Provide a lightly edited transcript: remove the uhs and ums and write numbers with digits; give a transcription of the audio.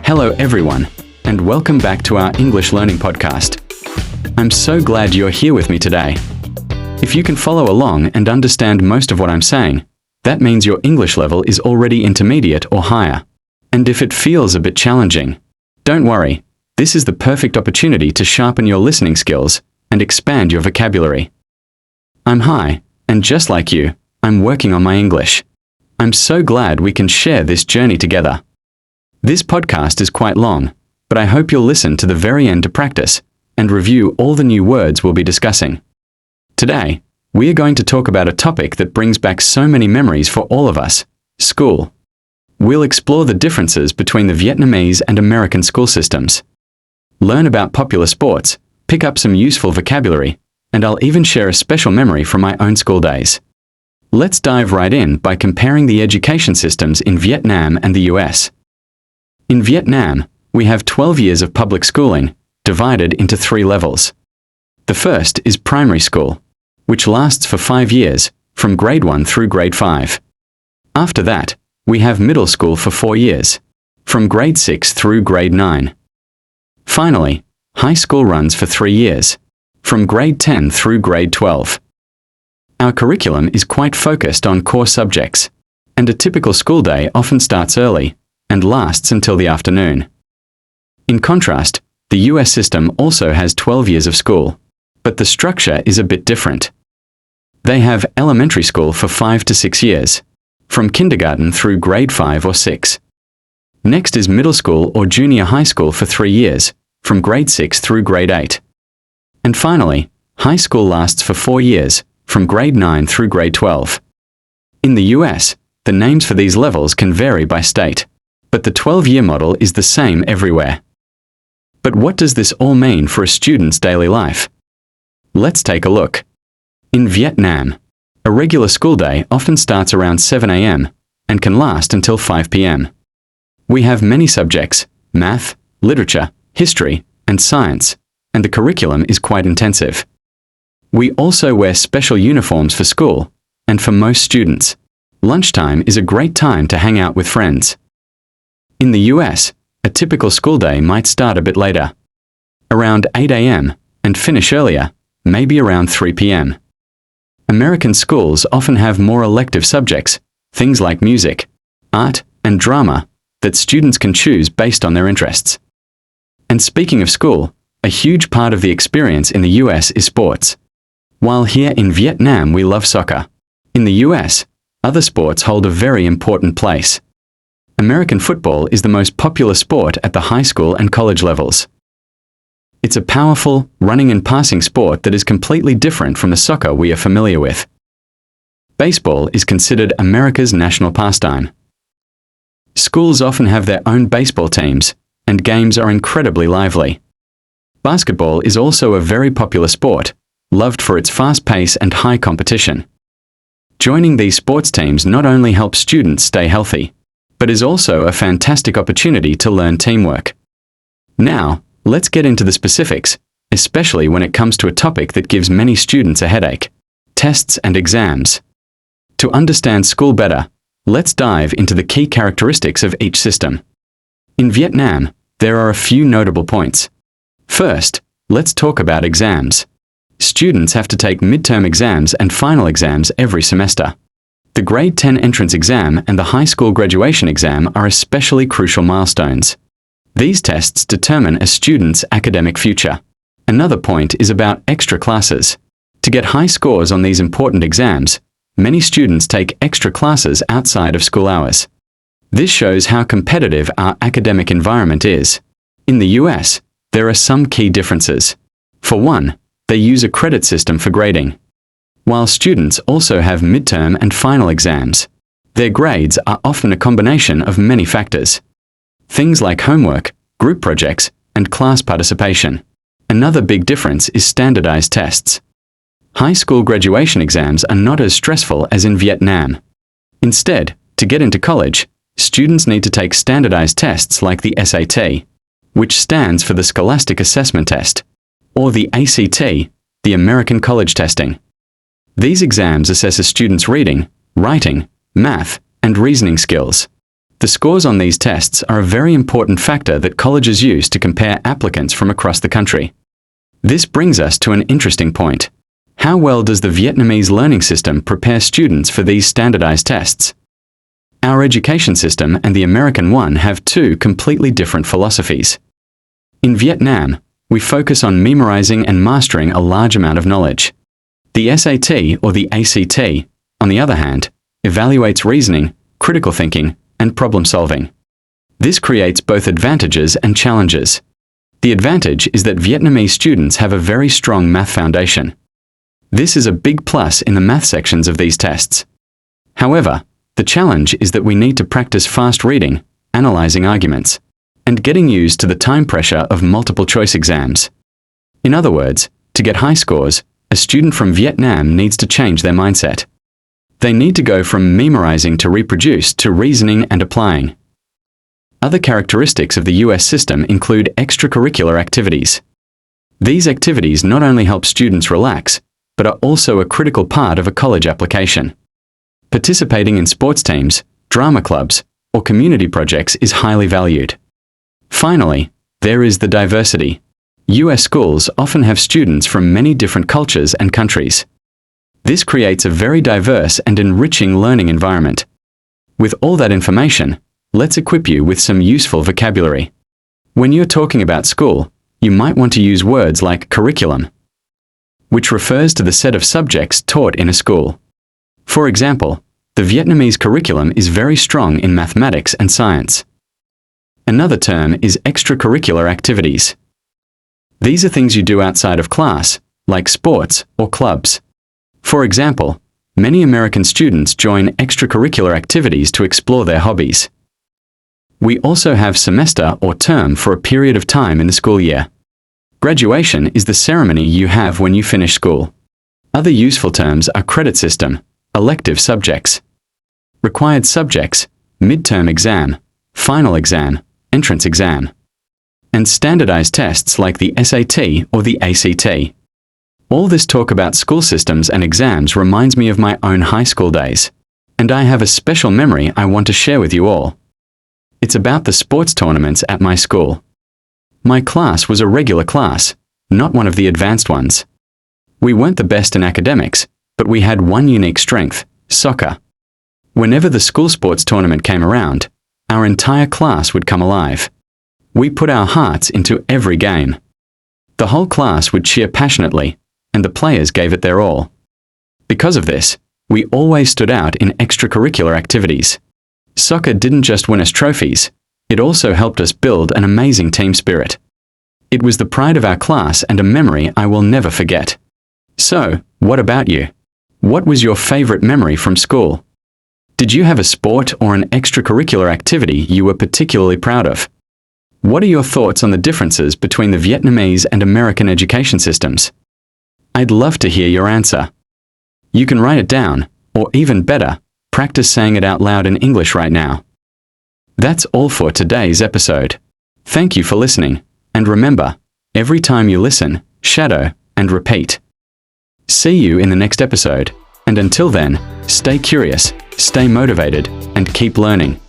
Hello everyone, and welcome back to our English Learning Podcast. I'm so glad you're here with me today. If you can follow along and understand most of what I'm saying, that means your English level is already intermediate or higher. And if it feels a bit challenging, don't worry, this is the perfect opportunity to sharpen your listening skills and expand your vocabulary. I'm Hai, and just like you, I'm working on my English. I'm so glad we can share this journey together. This podcast is quite long, but I hope you'll listen to the very end to practice and review all the new words we'll be discussing. Today, we are going to talk about a topic that brings back so many memories for all of us: school. We'll explore the differences between the Vietnamese and American school systems, learn about popular sports, pick up some useful vocabulary, and I'll even share a special memory from my own school days. Let's dive right in by comparing the education systems in Vietnam and the US. In Vietnam, we have 12 years of public schooling, divided into 3 levels. The first is primary school, which lasts for 5 years, from grade 1 through grade 5. After that, we have middle school for 4 years, from grade 6 through grade 9. Finally, high school runs for 3 years, from grade 10 through grade 12. Our curriculum is quite focused on core subjects, and a typical school day often starts early and lasts until the afternoon. In contrast, the US system also has 12 years of school, but the structure is a bit different. They have elementary school for 5 to 6 years, from kindergarten through grade 5 or 6. Next is middle school or junior high school for 3 years, from grade 6 through grade 8. And finally, high school lasts for 4 years, from grade 9 through grade 12. In the US, the names for these levels can vary by state, but the 12-year model is the same everywhere. But what does this all mean for a student's daily life? Let's take a look. In Vietnam, a regular school day often starts around 7 a.m. and can last until 5 p.m. We have many subjects: math, literature, history, and science, and the curriculum is quite intensive. We also wear special uniforms for school, and for most students, lunchtime is a great time to hang out with friends. In the US, a typical school day might start a bit later, around 8 a.m., and finish earlier, maybe around 3 p.m. American schools often have more elective subjects, things like music, art, and drama, that students can choose based on their interests. And speaking of school, a huge part of the experience in the US is sports. While here in Vietnam we love soccer, in the US, other sports hold a very important place. American football is the most popular sport at the high school and college levels. It's a powerful, running and passing sport that is completely different from the soccer we are familiar with. Baseball is considered America's national pastime. Schools often have their own baseball teams, and games are incredibly lively. Basketball is also a very popular sport, loved for its fast pace and high competition. Joining these sports teams not only helps students stay healthy, but is also a fantastic opportunity to learn teamwork. Now, let's get into the specifics, especially when it comes to a topic that gives many students a headache: tests and exams. To understand school better, let's dive into the key characteristics of each system. In Vietnam, there are a few notable points. First, let's talk about exams. Students have to take midterm exams and final exams every semester. The grade 10 entrance exam and the high school graduation exam are especially crucial milestones. These tests determine a student's academic future. Another point is about extra classes. To get high scores on these important exams, many students take extra classes outside of school hours. This shows how competitive our academic environment is. In the US, there are some key differences. For one, they use a credit system for grading. While students also have midterm and final exams, their grades are often a combination of many factors. Things like homework, group projects, and class participation. Another big difference is standardized tests. High school graduation exams are not as stressful as in Vietnam. Instead, to get into college, students need to take standardized tests like the SAT, which stands for the Scholastic Assessment Test, or the ACT, the American College Testing. These exams assess a student's reading, writing, math, and reasoning skills. The scores on these tests are a very important factor that colleges use to compare applicants from across the country. This brings us to an interesting point. How well does the Vietnamese learning system prepare students for these standardized tests? Our education system and the American one have two completely different philosophies. In Vietnam, we focus on memorizing and mastering a large amount of knowledge. The SAT or the ACT, on the other hand, evaluates reasoning, critical thinking, and problem solving. This creates both advantages and challenges. The advantage is that Vietnamese students have a very strong math foundation. This is a big plus in the math sections of these tests. However, the challenge is that we need to practice fast reading, analyzing arguments, and getting used to the time pressure of multiple choice exams. In other words, to get high scores, a student from Vietnam needs to change their mindset. They need to go from memorizing to reproduce to reasoning and applying. Other characteristics of the US system include extracurricular activities. These activities not only help students relax, but are also a critical part of a college application. Participating in sports teams, drama clubs, or community projects is highly valued. Finally, there is the diversity. US schools often have students from many different cultures and countries. This creates a very diverse and enriching learning environment. With all that information, let's equip you with some useful vocabulary. When you're talking about school, you might want to use words like curriculum, which refers to the set of subjects taught in a school. For example, the Vietnamese curriculum is very strong in mathematics and science. Another term is extracurricular activities. These are things you do outside of class, like sports or clubs. For example, many American students join extracurricular activities to explore their hobbies. We also have semester or term for a period of time in the school year. Graduation is the ceremony you have when you finish school. Other useful terms are credit system, elective subjects, required subjects, midterm exam, final exam, entrance exam, and standardized tests like the SAT or the ACT. All this talk about school systems and exams reminds me of my own high school days, and I have a special memory I want to share with you all. It's about the sports tournaments at my school. My class was a regular class, not one of the advanced ones. We weren't the best in academics, but we had one unique strength: soccer. Whenever the school sports tournament came around, our entire class would come alive. We put our hearts into every game. The whole class would cheer passionately, and the players gave it their all. Because of this, we always stood out in extracurricular activities. Soccer didn't just win us trophies, it also helped us build an amazing team spirit. It was the pride of our class and a memory I will never forget. So, what about you? What was your favorite memory from school? Did you have a sport or an extracurricular activity you were particularly proud of? What are your thoughts on the differences between the Vietnamese and American education systems? I'd love to hear your answer. You can write it down, or even better, practice saying it out loud in English right now. That's all for today's episode. Thank you for listening, and remember, every time you listen, shadow and repeat. See you in the next episode, and until then, stay curious, stay motivated, and keep learning.